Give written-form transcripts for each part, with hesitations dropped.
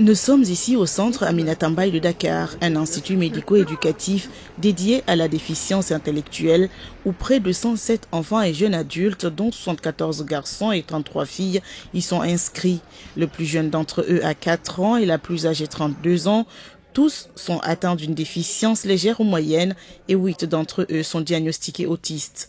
Nous sommes ici au centre Aminata Mbaye de Dakar, un institut médico-éducatif dédié à la déficience intellectuelle où près de 107 enfants et jeunes adultes, dont 74 garçons et 33 filles, y sont inscrits. Le plus jeune d'entre eux a 4 ans et la plus âgée 32 ans. Tous sont atteints d'une déficience légère ou moyenne et 8 d'entre eux sont diagnostiqués autistes.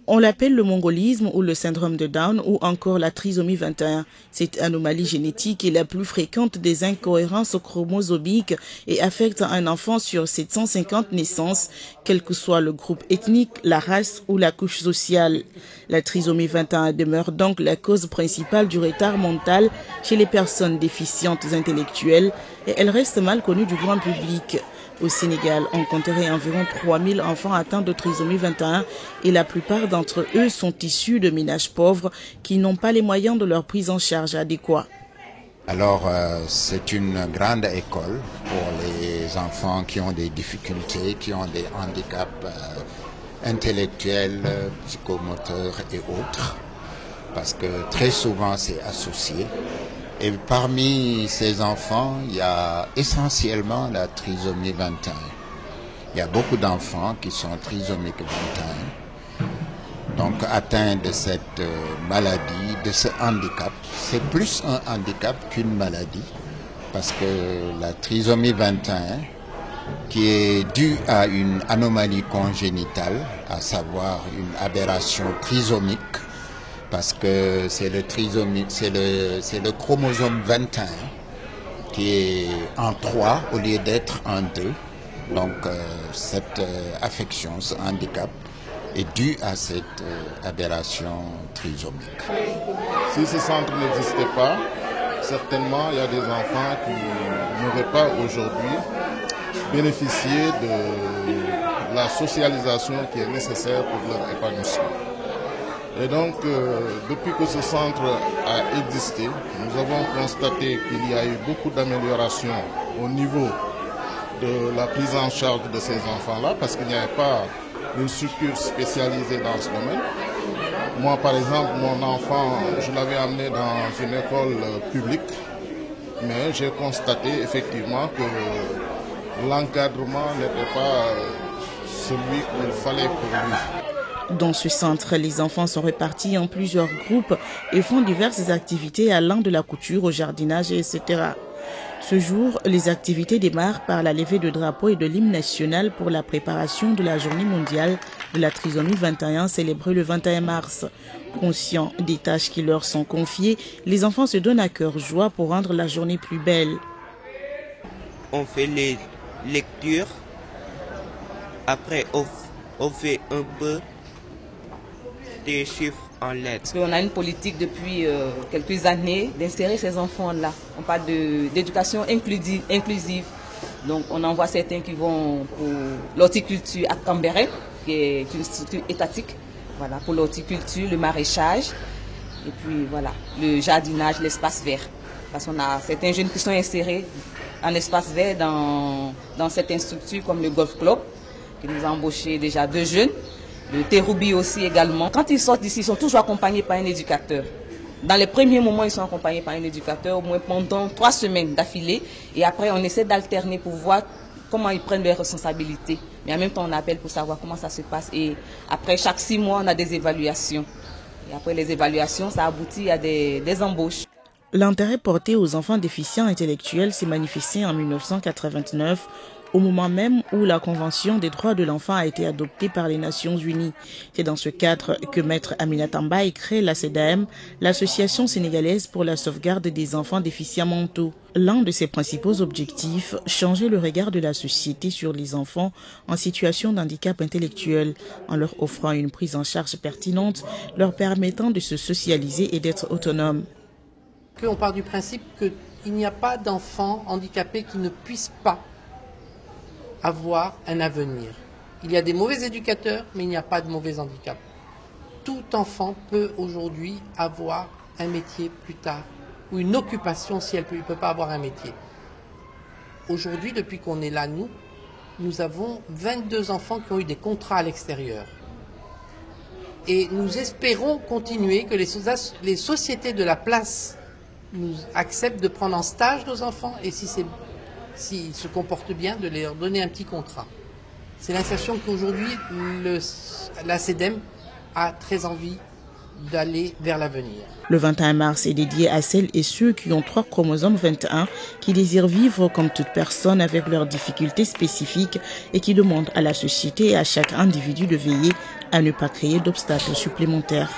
On l'appelle le mongolisme ou le syndrome de Down ou encore la trisomie 21. Cette anomalie génétique est la plus fréquente des incohérences chromosomiques et affecte un enfant sur 750 naissances, quel que soit le groupe ethnique, la race ou la couche sociale. La trisomie 21 demeure donc la cause principale du retard mental chez les personnes déficientes intellectuelles et elle reste mal connue du grand public. Au Sénégal, on compterait environ 3000 enfants atteints de trisomie 21 et la plupart d'entre eux sont issus de ménages pauvres qui n'ont pas les moyens de leur prise en charge adéquats. Alors, c'est une grande école pour les enfants qui ont des difficultés, qui ont des handicaps intellectuels, psychomoteurs et autres, parce que très souvent c'est associé. Et parmi ces enfants, il y a essentiellement la trisomie 21. Il y a beaucoup d'enfants qui sont trisomiques 21, donc atteints de cette maladie, de ce handicap. C'est plus un handicap qu'une maladie, parce que la trisomie 21, qui est due à une anomalie congénitale, à savoir une aberration trisomique, parce que c'est le chromosome 21 qui est en 3 au lieu d'être en 2. Donc cette affection, ce handicap est dû à cette aberration trisomique. Si ce centre n'existait pas, certainement il y a des enfants qui n'auraient pas aujourd'hui bénéficié de la socialisation qui est nécessaire pour leur épanouissement. Et donc, depuis que ce centre a existé, nous avons constaté qu'il y a eu beaucoup d'améliorations au niveau de la prise en charge de ces enfants-là, parce qu'il n'y avait pas de structure spécialisée dans ce domaine. Moi, par exemple, mon enfant, je l'avais amené dans une école publique, mais j'ai constaté effectivement que l'encadrement n'était pas celui qu'il fallait pour lui. Dans ce centre, les enfants sont répartis en plusieurs groupes et font diverses activités allant de la couture au jardinage, etc. Ce jour, les activités démarrent par la levée de drapeaux et de l'hymne national pour la préparation de la journée mondiale de la trisomie 21 célébrée le 21 mars. Conscients des tâches qui leur sont confiées, les enfants se donnent à cœur joie pour rendre la journée plus belle. On fait les lectures, après on fait un peu des chiffres en lettres. On a une politique depuis quelques années d'insérer ces enfants-là. On parle d'éducation inclusive. Donc on envoie certains qui vont pour l'horticulture à Cambérène, qui est une structure étatique. Voilà, pour l'horticulture, le maraîchage, et puis voilà, le jardinage, l'espace vert. Parce qu'on a certains jeunes qui sont insérés en espace vert dans certaines structures comme le Golf Club, qui nous a embauché déjà 2 jeunes. Le Terroubi aussi également. Quand ils sortent d'ici, ils sont toujours accompagnés par un éducateur. Dans les premiers moments, ils sont accompagnés par un éducateur, au moins pendant 3 semaines d'affilée. Et après, on essaie d'alterner pour voir comment ils prennent leurs responsabilités. Mais en même temps, on appelle pour savoir comment ça se passe. Et après, chaque 6 mois, on a des évaluations. Et après les évaluations, ça aboutit à des embauches. L'intérêt porté aux enfants déficients intellectuels s'est manifesté en 1989, au moment même où la Convention des droits de l'enfant a été adoptée par les Nations Unies. C'est dans ce cadre que Maître Aminata Mbaye crée la CEDAM, l'Association sénégalaise pour la sauvegarde des enfants déficients mentaux. L'un de ses principaux objectifs, changer le regard de la société sur les enfants en situation d'handicap intellectuel, en leur offrant une prise en charge pertinente, leur permettant de se socialiser et d'être autonomes. On part du principe qu'il n'y a pas d'enfant handicapé qui ne puisse pas avoir un avenir. Il y a des mauvais éducateurs, mais il n'y a pas de mauvais handicap. Tout enfant peut aujourd'hui avoir un métier plus tard, ou une occupation si il ne peut pas avoir un métier. Aujourd'hui, depuis qu'on est là, nous avons 22 enfants qui ont eu des contrats à l'extérieur. Et nous espérons continuer que les sociétés de la place nous acceptent de prendre en stage nos enfants et s'ils se comportent bien, de leur donner un petit contrat. C'est l'insertion qu'aujourd'hui la CEDEM a très envie d'aller vers l'avenir. Le 21 mars est dédié à celles et ceux qui ont 3 chromosomes 21, qui désirent vivre comme toute personne avec leurs difficultés spécifiques et qui demandent à la société et à chaque individu de veiller à ne pas créer d'obstacles supplémentaires.